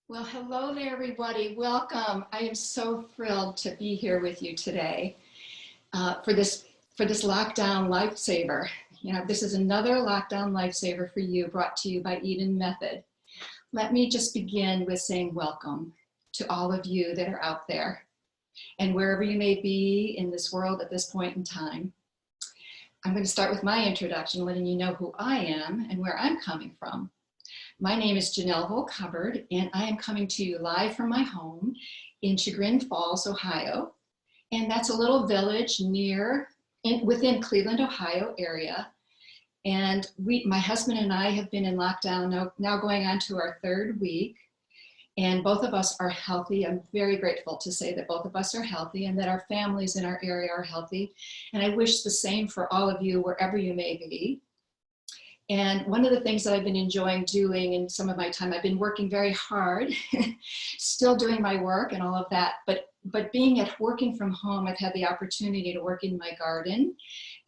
Well, hello there, everybody. Welcome. I am so thrilled to be here with you today for this lockdown lifesaver. This is another lockdown lifesaver for you, brought to you by Eden Method. Let me just begin with saying welcome to all of you that are out there and wherever you may be in this world at this point in time. I'm going to start with my introduction, letting you know who I am and where I'm coming from. My name is Janel Volk Hubbard, and I am coming to you live from my home in Chagrin Falls, Ohio. And that's a little village within Cleveland, Ohio area. And my husband and I have been in lockdown now going on to our third week. And both of us are healthy. I'm very grateful to say that both of us are healthy and that our families in our area are healthy. And I wish the same for all of you wherever you may be. And one of the things that I've been enjoying doing in some of my time, I've been working very hard, still doing my work and all of that, but working from home, I've had the opportunity to work in my garden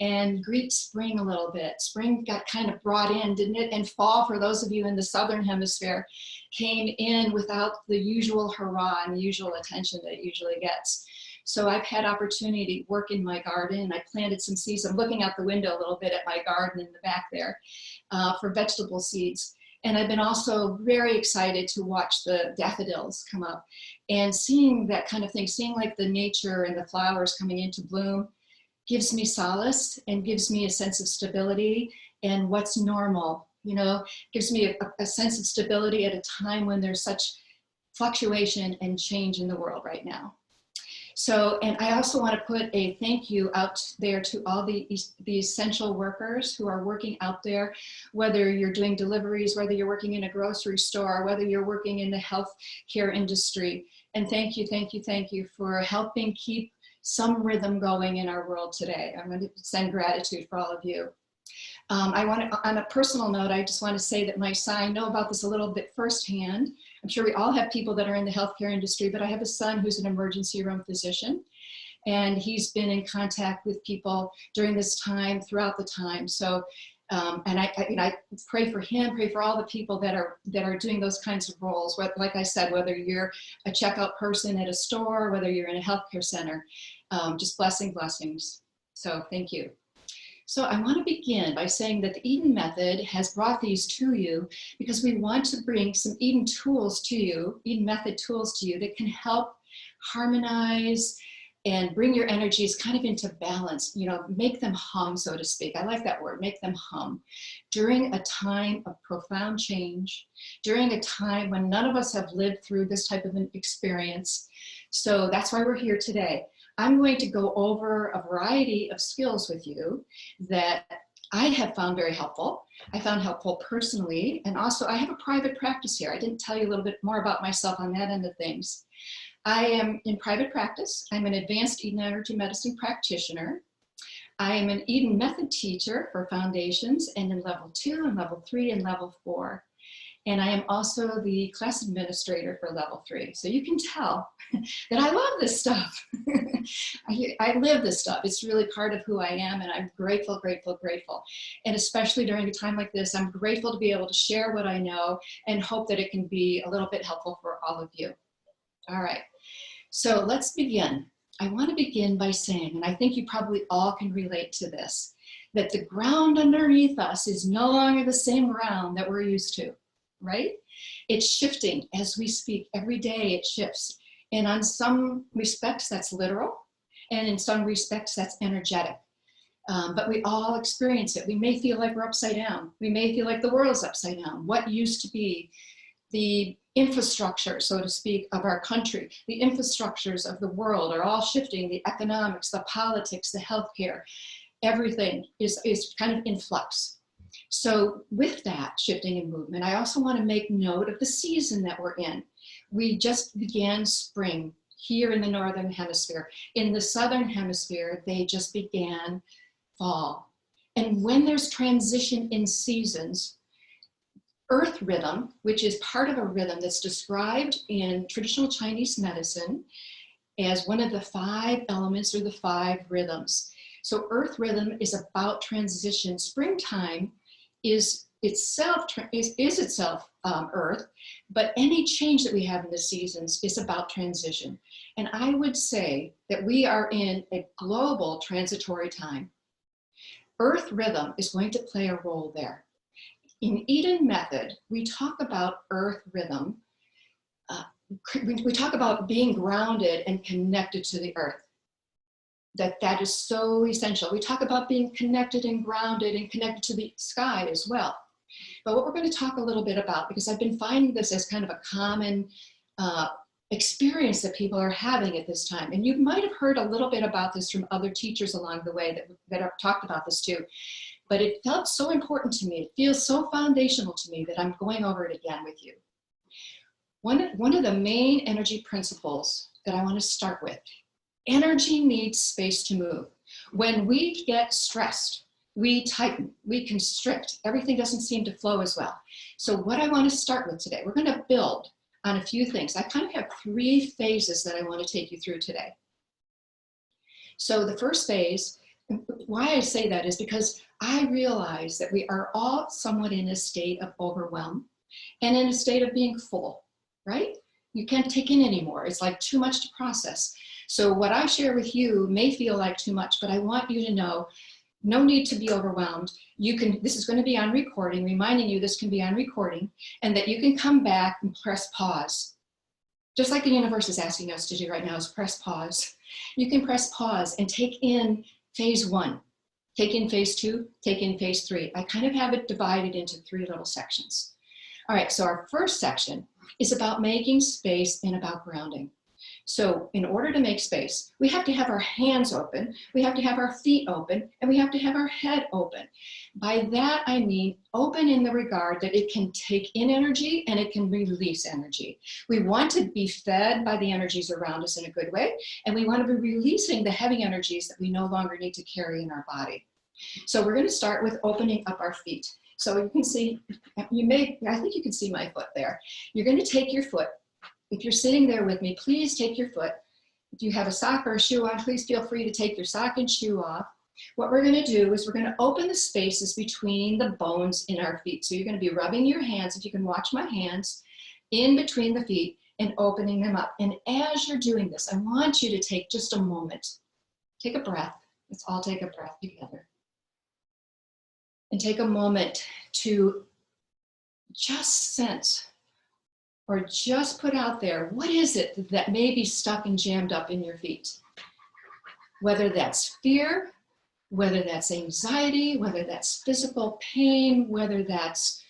and greet spring a little bit. Spring got kind of brought in, didn't it? And fall, for those of you in the Southern Hemisphere, came in without the usual hurrah and the usual attention that it usually gets. So I've had opportunity to work in my garden, and I planted some seeds. I'm looking out the window a little bit at my garden in the back there for vegetable seeds. And I've been also very excited to watch the daffodils come up and seeing that kind of thing, seeing like the nature and the flowers coming into bloom gives me solace and gives me a sense of stability and what's normal, gives me a sense of stability at a time when there's such fluctuation and change in the world right now. So, and I also want to put a thank you out there to all the essential workers who are working out there, whether you're doing deliveries, whether you're working in a grocery store, whether you're working in the healthcare industry. And thank you for helping keep some rhythm going in our world today. I'm going to send gratitude for all of you. On a personal note, I just want to say that I know about this a little bit firsthand. I'm sure we all have people that are in the healthcare industry, but I have a son who's an emergency room physician, and he's been in contact with people during this time, throughout the time. So, and I pray for him, pray for all the people that are doing those kinds of roles. Like I said, whether you're a checkout person at a store, whether you're in a healthcare center, just blessings. So thank you. So I want to begin by saying that the Eden Method has brought these to you because we want to bring some Eden tools to you, Eden Method tools to you that can help harmonize and bring your energies kind of into balance, make them hum, so to speak. I like that word, make them hum. During a time of profound change, during a time when none of us have lived through this type of an experience. So that's why we're here today. I'm going to go over a variety of skills with you that I have found very helpful. I found helpful personally, and also I have a private practice here. I didn't tell you a little bit more about myself on that end of things. I am in private practice. I'm an advanced Eden energy medicine practitioner. I am an Eden Method teacher for foundations and in level 2 and level 3 and level 4. And I am also the class administrator for level 3. So you can tell that I love this stuff. I live this stuff. It's really part of who I am, and I'm grateful. And especially during a time like this, I'm grateful to be able to share what I know and hope that it can be a little bit helpful for all of you. All right, so let's begin. I want to begin by saying, and I think you probably all can relate to this, that the ground underneath us is no longer the same ground that we're used to. Right? It's shifting as we speak. Every day it shifts. And on some respects, that's literal. And in some respects, that's energetic. But we all experience it. We may feel like we're upside down. We may feel like the world's upside down. What used to be the infrastructure, so to speak, of our country, the infrastructures of the world are all shifting. The economics, the politics, the healthcare, everything is kind of in flux. So with that shifting and movement, I also want to make note of the season that we're in. We just began spring here in the Northern Hemisphere. In the Southern Hemisphere, they just began fall. And when there's transition in seasons, earth rhythm, which is part of a rhythm that's described in traditional Chinese medicine as one of the 5 elements or the 5 rhythms. So earth rhythm is about transition. Springtime is itself Earth, but any change that we have in the seasons is about transition. And I would say that we are in a global transitory time. Earth rhythm is going to play a role there. In Eden method, we talk about Earth rhythm. We talk about being grounded and connected to the earth. That is so essential. We talk about being connected and grounded and connected to the sky as well. But what we're going to talk a little bit about, because I've been finding this as kind of a common experience that people are having at this time. And you might have heard a little bit about this from other teachers along the way that have talked about this too. But it felt so important to me. It feels so foundational to me that I'm going over it again with you. One of the main energy principles that I want to start with, energy needs space to move. When we get stressed, we tighten, we constrict, everything doesn't seem to flow as well. So what I want to start with today, we're going to build on a few things. I kind of have 3 phases that I want to take you through today. So the first phase, why I say that is because I realize that we are all somewhat in a state of overwhelm and in a state of being full, right? You can't take in anymore. It's like too much to process. So what I share with you may feel like too much, but I want you to know, no need to be overwhelmed. This is going to be on recording, reminding you this can be on recording, and that you can come back and press pause. Just like the universe is asking us to do right now is press pause. You can press pause and take in phase 1, take in phase 2, take in phase 3. I kind of have it divided into 3 little sections. All right, so our first section is about making space and about grounding. So in order to make space, we have to have our hands open, we have to have our feet open, and we have to have our head open. By that, I mean open in the regard that it can take in energy and it can release energy. We want to be fed by the energies around us in a good way, and we want to be releasing the heavy energies that we no longer need to carry in our body. So we're going to start with opening up our feet. So you can see, I think you can see my foot there. You're going to take your foot. If you're sitting there with me, please take your foot. If you have a sock or a shoe on, please feel free to take your sock and shoe off. What we're going to do is we're going to open the spaces between the bones in our feet. So you're going to be rubbing your hands, if you can watch my hands, in between the feet and opening them up. And as you're doing this, I want you to take just a moment. Take a breath. Let's all take a breath together. And take a moment to just sense or just put out there, what is it that may be stuck and jammed up in your feet? Whether that's fear, whether that's anxiety, whether that's physical pain, whether that's,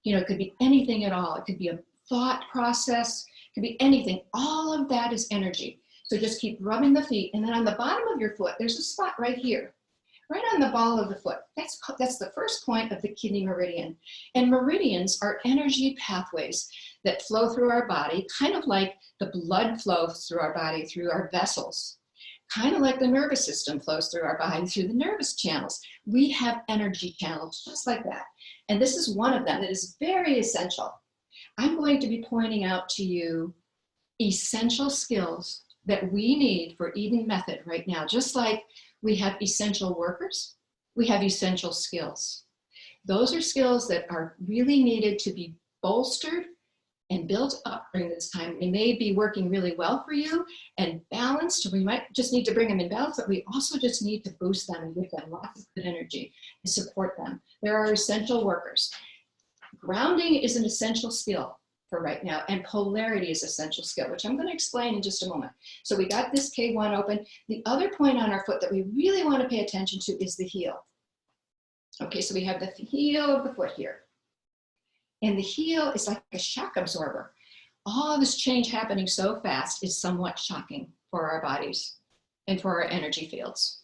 it could be anything at all. It could be a thought process, it could be anything. All of that is energy. So just keep rubbing the feet. And then on the bottom of your foot, there's a spot right here. Right on the ball of the foot. That's the first point of the kidney meridian. And meridians are energy pathways that flow through our body, kind of like the blood flows through our body, through our vessels. Kind of like the nervous system flows through our body, through the nervous channels. We have energy channels just like that. And this is one of them that is very essential. I'm going to be pointing out to you essential skills that we need for Eden method right now, just like we have essential workers, we have essential skills. Those are skills that are really needed to be bolstered and built up during this time. They may be working really well for you and balanced. We might just need to bring them in balance, but we also just need to boost them and give them lots of good energy and support them. There are essential workers. Grounding is an essential skill for right now, and polarity is essential skill, which I'm going to explain in just a moment. So we got this K1 open. The other point on our foot that we really want to pay attention to is the heel. Okay, so we have the heel of the foot here. And the heel is like a shock absorber. All this change happening so fast is somewhat shocking for our bodies and for our energy fields.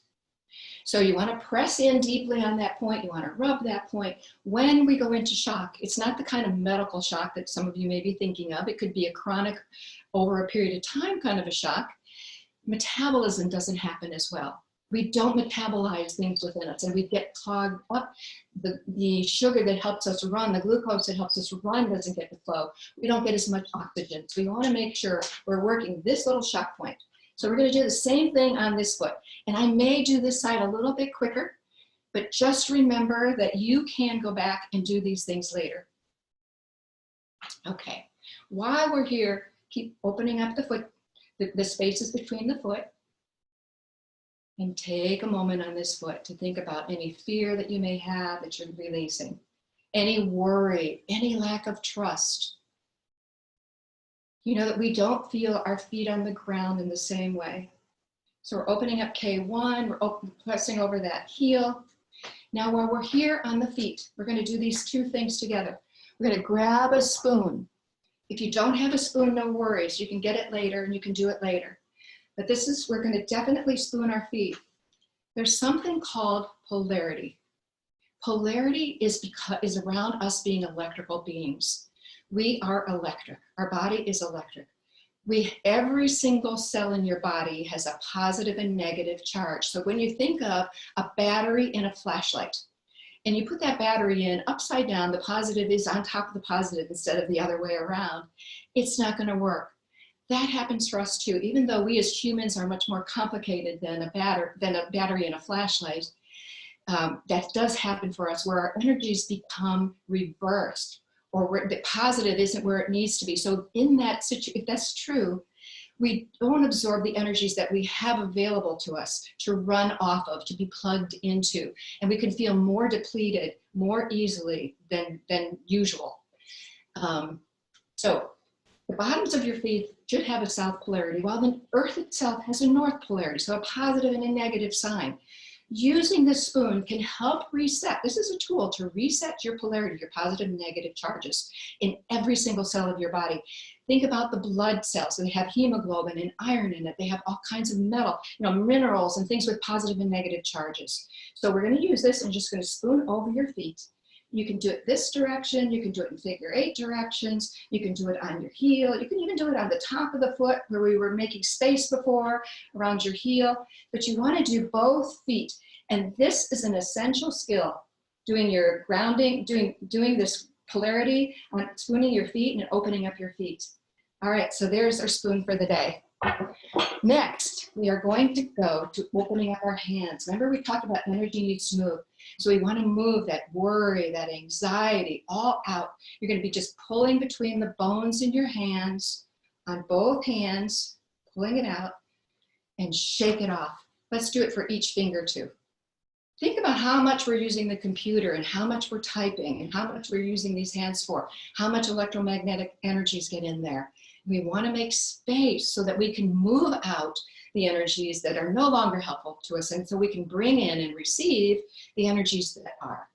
So you want to press in deeply on that point. You want to rub that point. When we go into shock, it's not the kind of medical shock that some of you may be thinking of. It could be a chronic, over a period of time kind of a shock. Metabolism doesn't happen as well. We don't metabolize things within us, and we get clogged up. The sugar that helps us run, the glucose that helps us run doesn't get to flow. We don't get as much oxygen. So we want to make sure we're working this little shock point. So we're going to do the same thing on this foot. And I may do this side a little bit quicker, but just remember that you can go back and do these things later. Okay, while we're here, keep opening up the foot, the spaces between the foot, and take a moment on this foot to think about any fear that you may have that you're releasing, any worry, any lack of trust. You know that we don't feel our feet on the ground in the same way. So we're opening up K1, we're pressing over that heel. Now while we're here on the feet, we're going to do these two things together. We're going to grab a spoon. If you don't have a spoon, no worries. You can get it later and you can do it later. But this is, we're going to definitely spoon our feet. There's something called polarity. Polarity is around us being electrical beings. We are electric. Our body is electric. Every single cell in your body has a positive and negative charge. So when you think of a battery in a flashlight, and you put that battery in upside down, the positive is on top of the positive instead of the other way around, it's not going to work. That happens for us too. Even though we as humans are much more complicated than a battery in a flashlight, that does happen for us, where our energies become reversed, or where the positive isn't where it needs to be. So in that situation, if that's true, we don't absorb the energies that we have available to us to run off of, to be plugged into, and we can feel more depleted more easily than usual. So the bottoms of your feet should have a south polarity, while the earth itself has a north polarity, so a positive and a negative sign. Using this spoon can help reset. This is a tool to reset your polarity, your positive and negative charges in every single cell of your body. Think about the blood cells. They have hemoglobin and iron in it. They have all kinds of metal, minerals and things with positive and negative charges. So we're going to use this and just going to spoon over your feet. You can do it this direction. You can do it in figure 8 directions. You can do it on your heel. You can even do it on the top of the foot where we were making space before around your heel. But you want to do both feet. And this is an essential skill, doing your grounding, doing this polarity on spooning your feet and opening up your feet. All right, so there's our spoon for the day. Next, we are going to go to opening up our hands. Remember, we talked about energy needs to move. So we want to move that worry, that anxiety all out. You're going to be just pulling between the bones in your hands, on both hands, pulling it out, and shake it off. Let's do it for each finger too. Think about how much we're using the computer and how much we're typing and how much we're using these hands for, how much electromagnetic energies get in there. We want to make space so that we can move out the energies that are no longer helpful to us, and so we can bring in and receive the energies that are.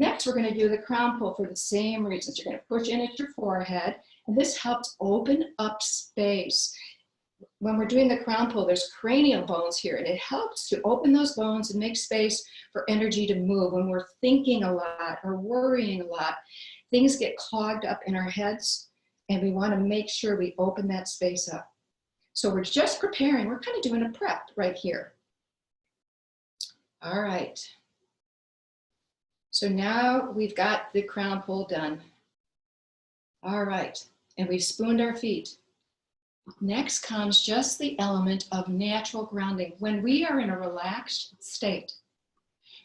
Next, we're going to do the crown pull for the same reasons. You're going to push in at your forehead, and this helps open up space. When we're doing the crown pull, there's cranial bones here, and it helps to open those bones and make space for energy to move. When we're thinking a lot or worrying a lot, things get clogged up in our heads, and we want to make sure we open that space up. So we're just preparing. We're kind of doing a prep right here. All right. So now we've got the crown pull done. All right, and we've spooned our feet. Next comes just the element of natural grounding. When we are in a relaxed state,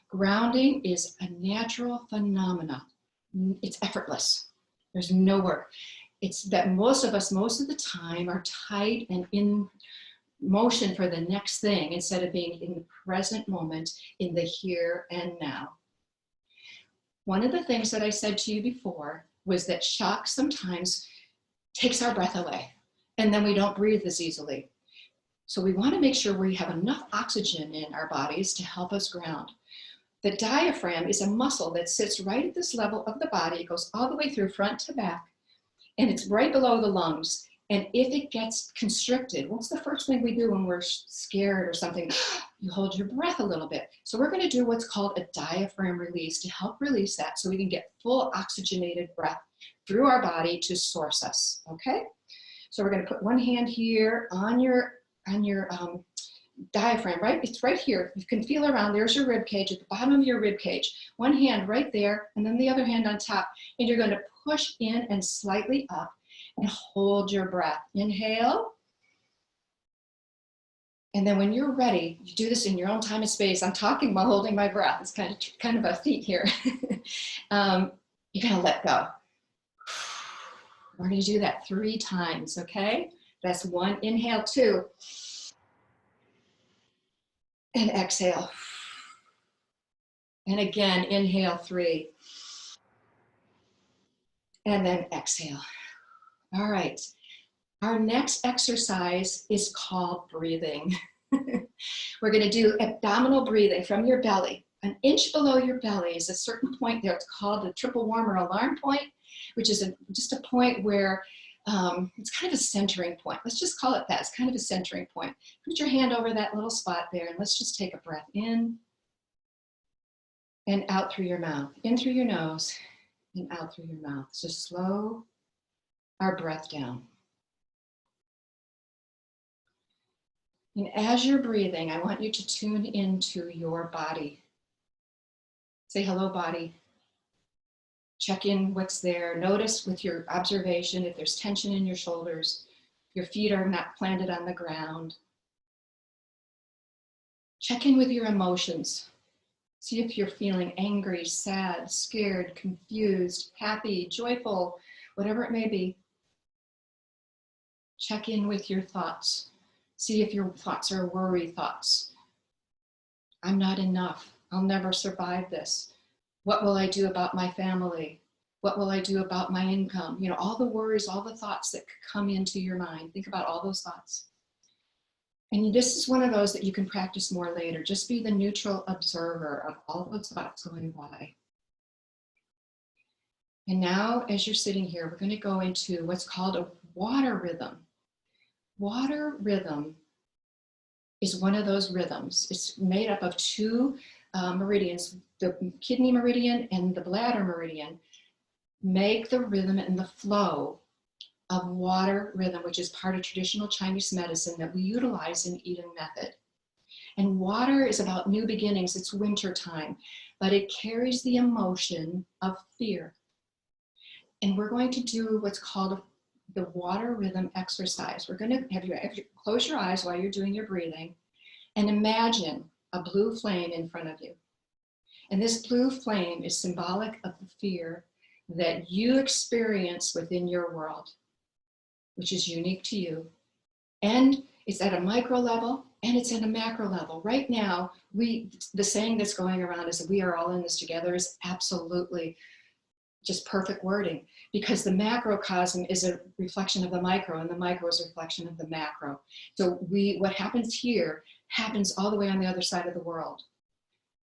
grounding is a natural phenomenon. It's effortless. There's no work. It's that most of us, most of the time, are tight and in motion for the next thing instead of being in the present moment, in the here and now. One of the things that I said to you before was that shock sometimes takes our breath away, and then we don't breathe as easily. So we want to make sure we have enough oxygen in our bodies to help us ground. The diaphragm is a muscle that sits right at this level of the body. It goes all the way through front to back, and it's right below the lungs. And if it gets constricted, what's the first thing we do when we're scared or something? You hold your breath a little bit. So we're going to do what's called a diaphragm release to help release that so we can get full oxygenated breath through our body to source us, okay? So we're going to put one hand here on your diaphragm, right? It's right here. You can feel around. There's your rib cage, at the bottom of your rib cage. One hand right there, and then the other hand on top. And you're going to push in and slightly up and hold your breath. Inhale. And then when you're ready, you do this in your own time and space. I'm talking while holding my breath. It's kind of a feat here. You're going to let go. We're going to do that 3 times, okay? That's 1, inhale 2, and exhale. And again, inhale 3, and then exhale. All right, our next exercise is called breathing. We're going to do abdominal breathing from your belly. An inch below your belly is a certain point there. It's called the triple warmer alarm point, which is just a point where it's kind of a centering point. Let's just call it that. It's kind of a centering point. Put your hand over that little spot there, and let's just take a breath in and out through your mouth. In through your nose and out through your mouth. So slow our breath down. And as you're breathing, I want you to tune into your body. Say hello, body. Check in what's there. Notice with your observation if there's tension in your shoulders, your feet are not planted on the ground. Check in with your emotions. See if you're feeling angry, sad, scared, confused, happy, joyful, whatever it may be. Check in with your thoughts. See if your thoughts are worry thoughts. I'm not enough. I'll never survive this. What will I do about my family? What will I do about my income? You know, all the worries, all the thoughts that could come into your mind. Think about all those thoughts. And this is one of those that you can practice more later. Just be the neutral observer of all those thoughts going by. And now, as you're sitting here, we're going to go into what's called a water rhythm. Water rhythm is one of those rhythms. It's made up of 2 meridians, the kidney meridian and the bladder meridian, make the rhythm and the flow of water rhythm, which is part of traditional Chinese medicine that we utilize in Eden method. And water is about new beginnings. It's winter time, but it carries the emotion of fear. And we're going to do what's called the water rhythm exercise. We're going to have you close your eyes while you're doing your breathing and imagine a blue flame in front of you. And this blue flame is symbolic of the fear that you experience within your world, which is unique to you. And it's at a micro level and it's at a macro level. Right now, the saying that's going around is that we are all in this together is absolutely just perfect wording, because the macrocosm is a reflection of the micro and the micro is a reflection of the macro. So what happens here happens all the way on the other side of the world.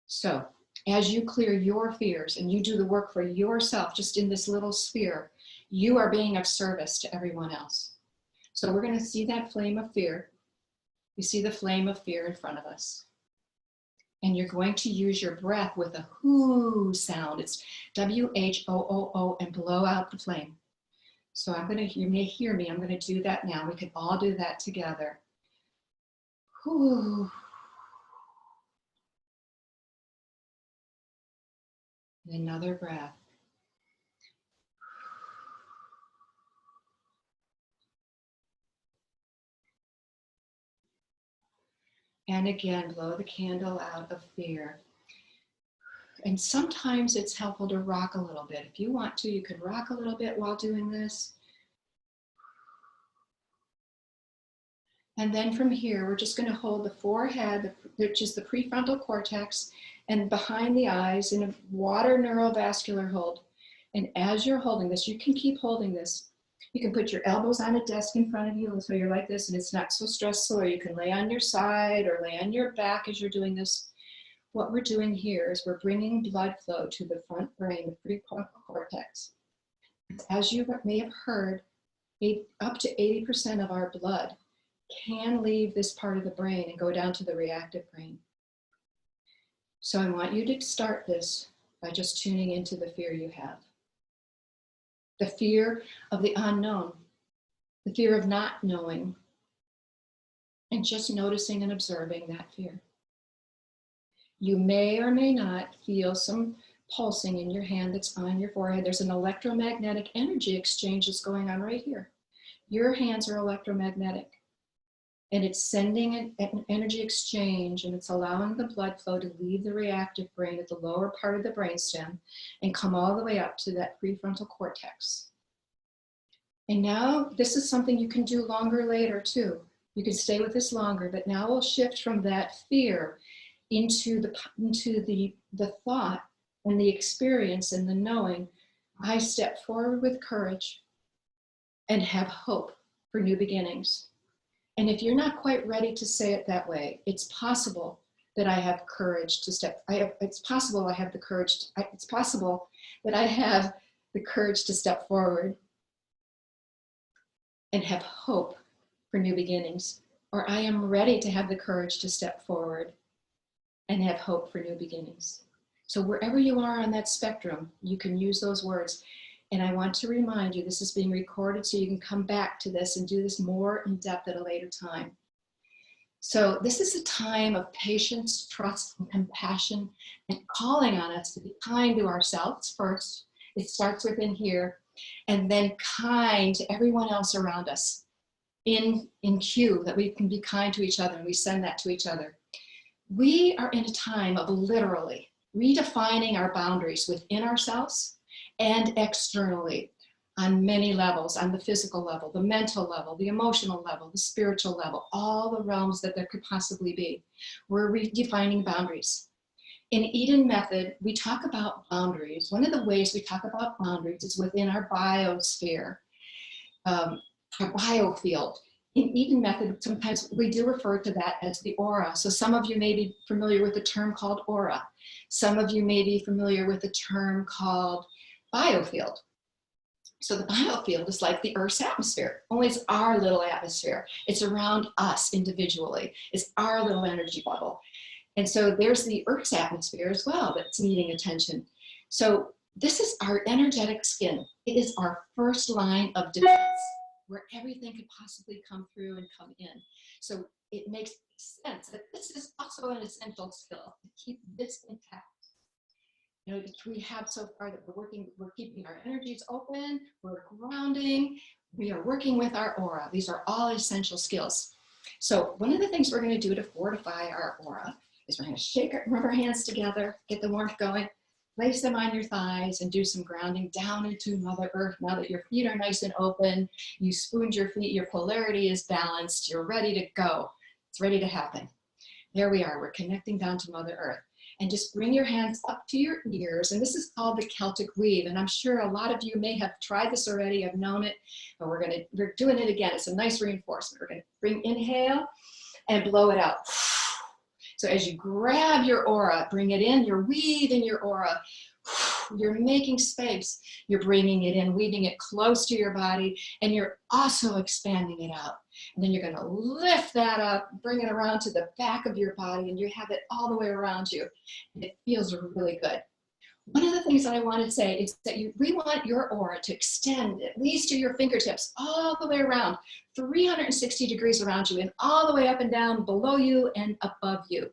So as you clear your fears and you do the work for yourself, just in this little sphere, you are being of service to everyone else. So we're going to see that flame of fear. You see the flame of fear in front of us. And you're going to use your breath with a whoo sound. It's W-H-O-O-O, and blow out the flame. So you may hear me, I'm going to do that now. We can all do that together. Whoo. And another breath. And again, blow the candle out of fear. And sometimes it's helpful to rock a little bit. If you want to, you can rock a little bit while doing this. And then from here, we're just going to hold the forehead, which is the prefrontal cortex, and behind the eyes in a water neurovascular hold. And as you're holding this, you can keep holding this. You can put your elbows on a desk in front of you, so you're like this, and it's not so stressful, or you can lay on your side or lay on your back as you're doing this. What we're doing here is we're bringing blood flow to the front brain, the prefrontal cortex. As you may have heard, up to 80% of our blood can leave this part of the brain and go down to the reactive brain. So I want you to start this by just tuning into the fear you have. The fear of the unknown, the fear of not knowing, and just noticing and observing that fear. You may or may not feel some pulsing in your hand that's on your forehead. There's an electromagnetic energy exchange that's going on right here. Your hands are electromagnetic, and it's sending an energy exchange, and it's allowing the blood flow to leave the reactive brain at the lower part of the brainstem and come all the way up to that prefrontal cortex. And now this is something you can do longer later too. You can stay with this longer, but now we'll shift from that fear into the thought and the experience and the knowing. I step forward with courage and have hope for new beginnings. And if you're not quite ready to say it that way, it's possible that I have courage to step. It's possible I have the courage. It's possible that I have the courage to step forward and have hope for new beginnings. Or I am ready to have the courage to step forward and have hope for new beginnings. So wherever you are on that spectrum, you can use those words. And I want to remind you, this is being recorded so you can come back to this and do this more in depth at a later time. So this is a time of patience, trust, and compassion, and calling on us to be kind to ourselves first. It starts within here, and then kind to everyone else around us in cue, that we can be kind to each other, and we send that to each other. We are in a time of literally redefining our boundaries within ourselves and externally on many levels, on the physical level, the mental level, the emotional level, the spiritual level, all the realms that there could possibly be. We're redefining boundaries. In Eden Method, we talk about boundaries. One of the ways we talk about boundaries is within our biosphere, our biofield. In Eden Method, sometimes we do refer to that as the aura. So some of you may be familiar with the term called aura. Some of you may be familiar with the term called biofield. So the biofield is like the Earth's atmosphere, only it's our little atmosphere. It's around us individually. It's our little energy bubble. And so there's the Earth's atmosphere as well that's needing attention. So this is our energetic skin. It is our first line of defense, where everything could possibly come through and come in. So it makes sense that this is also an essential skill to keep this intact. You know, we have so far that we're keeping our energies open, we're grounding, we are working with our aura. These are all essential skills. So one of the things we're going to do to fortify our aura is we're going to rub our hands together, get the warmth going, place them on your thighs, and do some grounding down into Mother Earth. Now that your feet are nice and open, you spooned your feet, your polarity is balanced, you're ready to go. It's ready to happen. There we are, we're connecting down to Mother Earth. And just bring your hands up to your ears. And this is called the Celtic weave. And I'm sure a lot of you may have tried this already, have known it, but we're doing it again. It's a nice reinforcement. We're gonna inhale and blow it out. So as you grab your aura, bring it in, you're weaving your aura. You're making space. You're bringing it in, weaving it close to your body, and you're also expanding it out. And then you're going to lift that up, bring it around to the back of your body, and you have it all the way around you. And it feels really good. One of the things that I want to say is that we want your aura to extend at least to your fingertips, all the way around, 360 degrees around you, and all the way up and down below you and above you.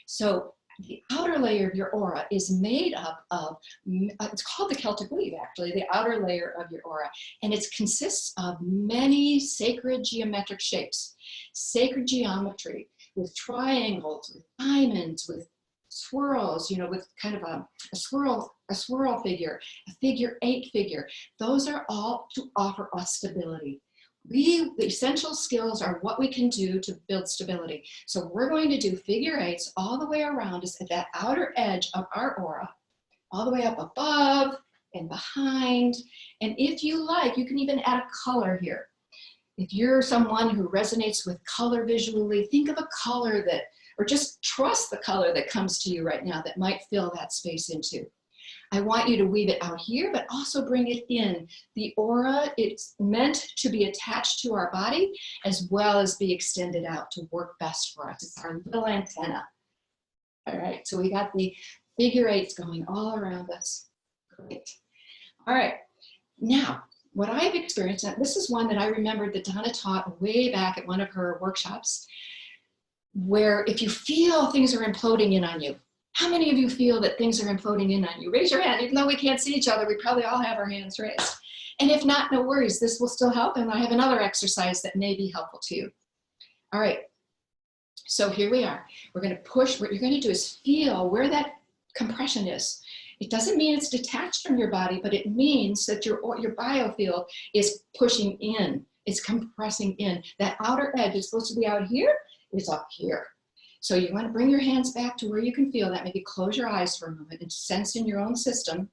So the outer layer of your aura is made up of, it's called the Celtic weave actually, the outer layer of your aura. And it consists of many sacred geometric shapes, sacred geometry with triangles, with diamonds, with swirls, you know, with kind of a swirl figure, a figure 8 figure. Those are all to offer us stability. The essential skills are what we can do to build stability. So we're going to do figure 8s all the way around us at that outer edge of our aura, all the way up above and behind. And if you like, you can even add a color here. If you're someone who resonates with color visually, think of a color that, or just trust the color that comes to you right now that might fill that space into. I want you to weave it out here, but also bring it in. The aura, it's meant to be attached to our body as well as be extended out to work best for us. It's our little antenna. All right, so we got the figure 8s going all around us. Great. All right, now what I've experienced, and this is one that I remembered that Donna taught way back at one of her workshops, where if you feel things are imploding in on you, how many of you feel that things are imploding in on you? Raise your hand. Even though we can't see each other, we probably all have our hands raised. And if not, no worries. This will still help. And I have another exercise that may be helpful to you. All right. So here we are. We're going to push. What you're going to do is feel where that compression is. It doesn't mean it's detached from your body, but it means that your biofield is pushing in, it's compressing in. That outer edge is supposed to be out here, is up here. So you want to bring your hands back to where you can feel that. Maybe close your eyes for a moment and sense in your own system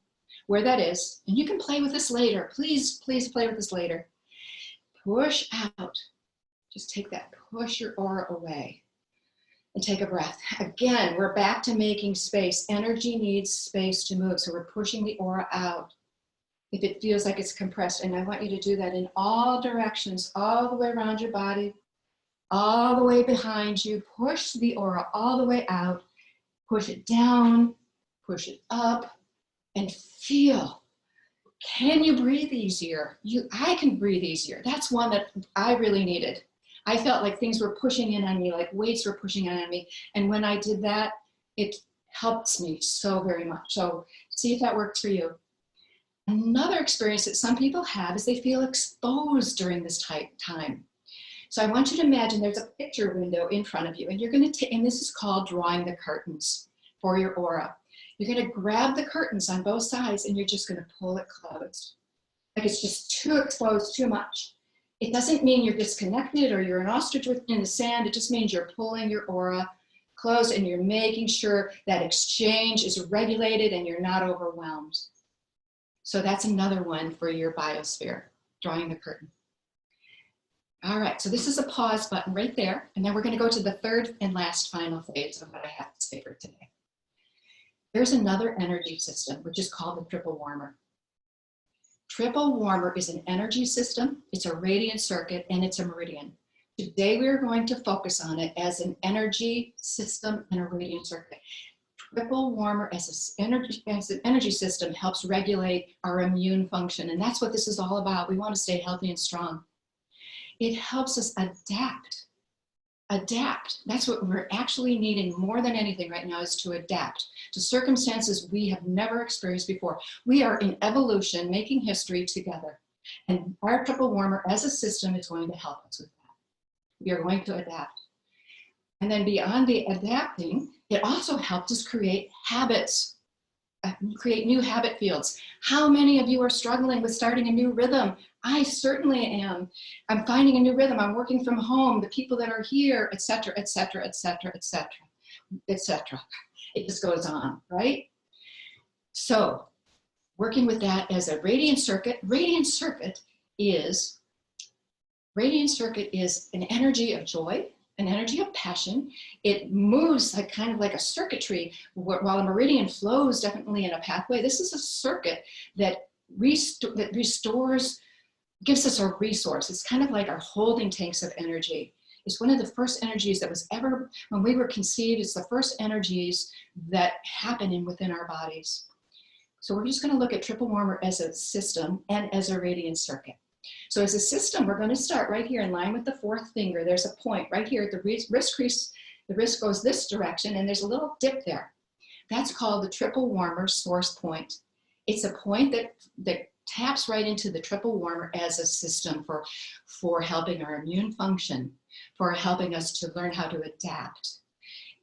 where that is. And you can play with this later. Please, please play with this later. Push out. Just take that, push your aura away. And take a breath. Again, we're back to making space. Energy needs space to move. So we're pushing the aura out. If it feels like it's compressed, and I want you to do that in all directions, all the way around your body, all the way behind you. Push the aura all the way out. Push it down, push it up, and feel. Can you breathe easier? I can breathe easier. That's one that I really needed. I felt like things were pushing in on me, like weights were pushing in on me. And when I did that, it helps me so very much. So see if that works for you. Another experience that some people have is they feel exposed during this time. So I want you to imagine there's a picture window in front of you, and you're going to take, and this is called drawing the curtains for your aura. You're going to grab the curtains on both sides, and you're just going to pull it closed. Like it's just too exposed, too much. It doesn't mean you're disconnected or you're an ostrich in the sand. It just means you're pulling your aura close and you're making sure that exchange is regulated and you're not overwhelmed. So that's another one for your biosphere, drawing the curtain. All right, so this is a pause button right there. And then we're going to go to the third and last final phase of what I have to say for today. There's another energy system, which is called the triple warmer. Triple warmer is an energy system, it's a radiant circuit, and it's a meridian. Today we are going to focus on it as an energy system and a radiant circuit. Triple warmer as an energy system helps regulate our immune function, and that's what this is all about. We want to stay healthy and strong. It helps us adapt. Adapt. That's what we're actually needing more than anything right now, is to adapt to circumstances we have never experienced before. We are in evolution, making history together. And our triple warmer as a system is going to help us with that. We are going to adapt. And then beyond the adapting, it also helps us create habits, create new habit fields. How many of you are struggling with starting a new rhythm? I certainly am. I'm finding a new rhythm. I'm working from home, the people that are here, et cetera, et cetera, et cetera, et cetera, et cetera. It just goes on, right? So working with that as a radiant circuit. Radiant circuit is an energy of joy, an energy of passion. It moves like kind of like a circuitry. While a meridian flows definitely in a pathway, this is a circuit that restores, gives us a resource. It's kind of like our holding tanks of energy. It's one of the first energies that was ever, when we were conceived, it's the first energies that happen within our bodies. So we're just going to look at triple warmer as a system and as a radiant circuit. So as a system, we're going to start right here in line with the fourth finger. There's a point right here at the wrist crease. The wrist goes this direction, and there's a little dip there. That's called the triple warmer source point. It's a point that taps right into the triple warmer as a system for helping our immune function, for helping us to learn how to adapt,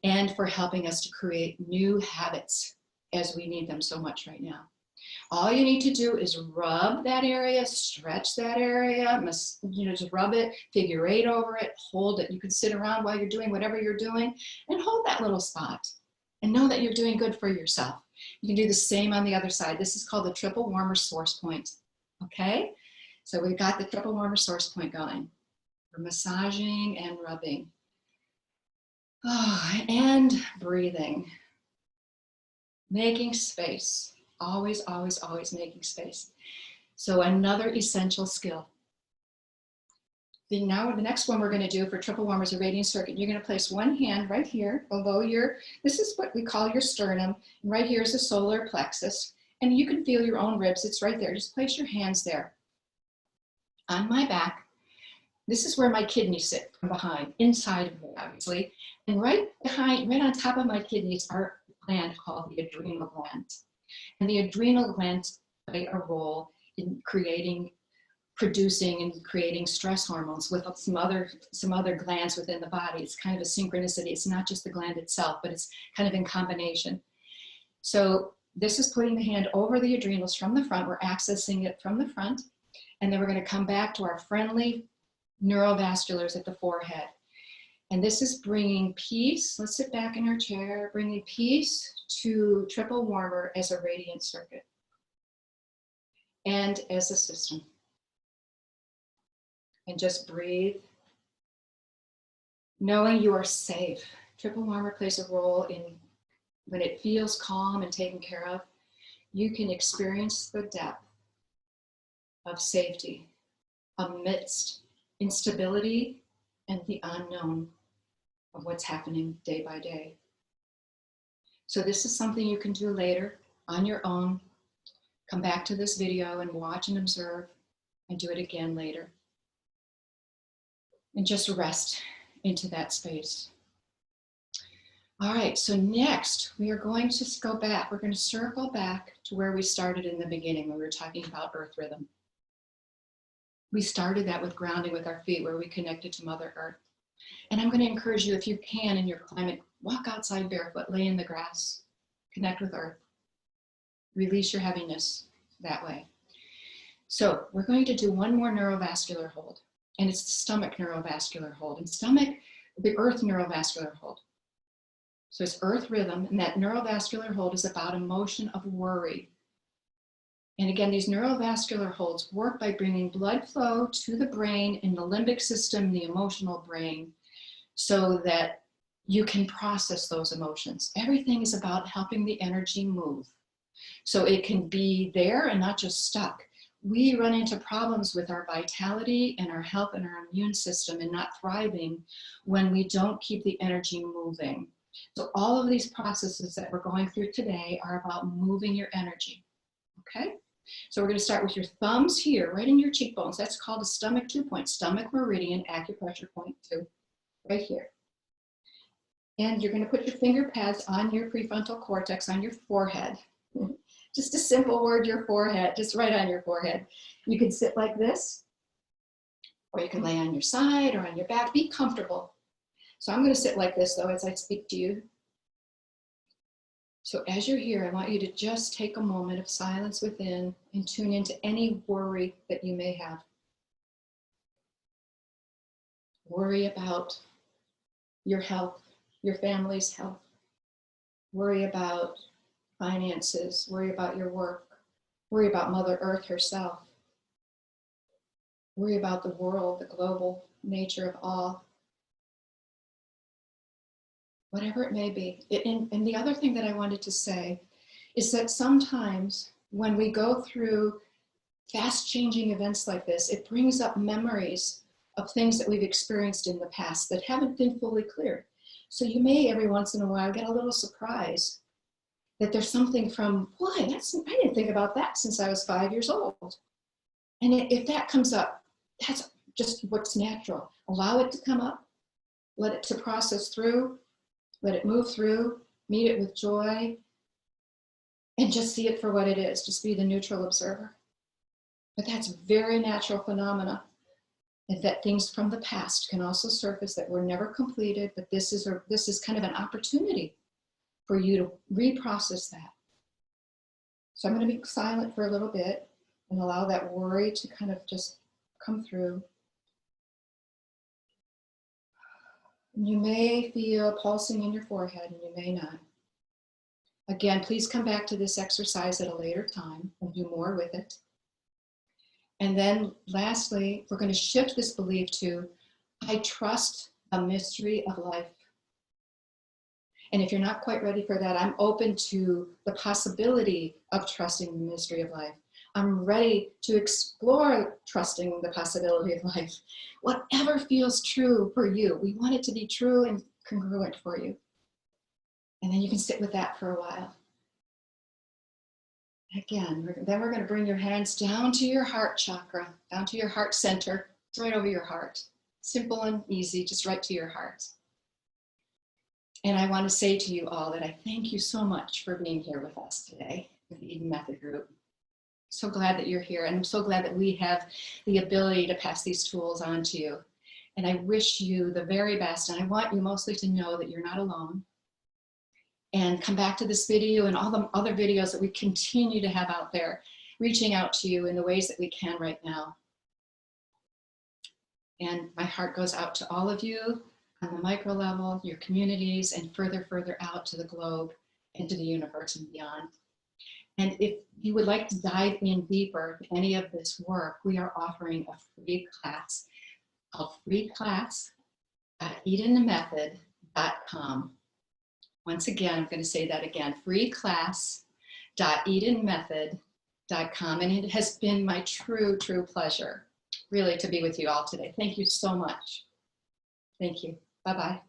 and for helping us to create new habits as we need them so much right now. All you need to do is rub that area, stretch that area, just rub it, figure 8 over it, hold it. You can sit around while you're doing whatever you're doing and hold that little spot and know that you're doing good for yourself. You can do the same on the other side. This is called the triple warmer source point, okay? So we've got the triple warmer source point going. We're massaging and rubbing. Oh, and breathing. Making space. Always, always, always making space. So another essential skill. Now the next one we're going to do for triple warmer is a radiant circuit. You're going to place one hand right here below this is what we call your sternum. And right here is the solar plexus. And you can feel your own ribs. It's right there. Just place your hands there. On my back, this is where my kidneys sit from behind, inside of me, obviously. And right on top of my kidneys are a gland called the adrenal gland. And the adrenal glands play a role in producing and creating stress hormones with some other glands within the body. It's kind of a synchronicity. It's not just the gland itself, but it's kind of in combination. So This is putting the hand over the adrenals from the front. We're accessing it from the front. And then we're going to come back to our friendly neurovasculars at the forehead. And this is bringing peace. Let's sit back in our chair, bringing peace to triple warmer as a radiant circuit and as a system. And just breathe, knowing you are safe. Triple warmer plays a role in when it feels calm and taken care of, you can experience the depth of safety amidst instability and the unknown of what's happening day by day. So this is something you can do later on your own. Come back to this video and watch and observe and do it again later. And just rest into that space. All right, so next we are going to go back. We're going to circle back to where we started in the beginning when we were talking about earth rhythm. We started that with grounding with our feet, where we connected to Mother Earth. And I'm going to encourage you, if you can in your climate, walk outside barefoot, lay in the grass, connect with Earth, release your heaviness that way. So we're going to do one more neurovascular hold, and it's the stomach neurovascular hold, and stomach, the Earth neurovascular hold. So it's Earth rhythm, and that neurovascular hold is about emotion of worry. And again, these neurovascular holds work by bringing blood flow to the brain and the limbic system, the emotional brain, so that you can process those emotions. Everything is about helping the energy move, so it can be there and not just stuck. We run into problems with our vitality and our health and our immune system and not thriving when we don't keep the energy moving. So all of these processes that we're going through today are about moving your energy, okay? So we're going to start with your thumbs here, right in your cheekbones. That's called a stomach 2-point, stomach meridian, acupressure point 2, right here. And you're going to put your finger pads on your prefrontal cortex, on your forehead. Just a simple word, your forehead, just right on your forehead. You can sit like this, or you can lay on your side or on your back. Be comfortable. So I'm going to sit like this, though, as I speak to you. So as you're here, I want you to just take a moment of silence within and tune into any worry that you may have. Worry about your health, your family's health. Worry about finances. Worry about your work. Worry about Mother Earth herself. Worry about the world, the global nature of all. Whatever it may be. And the other thing that I wanted to say is that sometimes when we go through fast changing events like this, it brings up memories of things that we've experienced in the past that haven't been fully cleared. So you may every once in a while get a little surprise that there's something from, boy, I didn't think about that since I was 5 years old. And if that comes up, that's just what's natural. Allow it to come up, let it to process through, let it move through, meet it with joy, and just see it for what it is. Just be the neutral observer. But that's very natural phenomena. And that things from the past can also surface that were never completed, but this is kind of an opportunity for you to reprocess that. So I'm going to be silent for a little bit and allow that worry to kind of just come through. You may feel pulsing in your forehead, and you may not. Again, please come back to this exercise at a later time and do more with it. And then lastly, we're going to shift this belief to, I trust the mystery of life. And if you're not quite ready for that, I'm open to the possibility of trusting the mystery of life. I'm ready to explore trusting the possibility of life. Whatever feels true for you, we want it to be true and congruent for you. And then you can sit with that for a while. Again, then we're going to bring your hands down to your heart chakra, down to your heart center, right over your heart. Simple and easy, just right to your heart. And I want to say to you all that I thank you so much for being here with us today with the Eden Method Group. So glad that you're here, and I'm so glad that we have the ability to pass these tools on to you. And I wish you the very best, and I want you mostly to know that you're not alone. and come back to this video and all the other videos that we continue to have out there, reaching out to you in the ways that we can right now. And my heart goes out to all of you on the micro level, your communities, and further out to the globe, into the universe and beyond. And if you would like to dive in deeper to any of this work, we are offering a free class called freeclass.edenmethod.com. Once again, I'm going to say that again, freeclass.edenmethod.com. And it has been my true pleasure, really, to be with you all today. Thank you so much. Thank you. Bye-bye.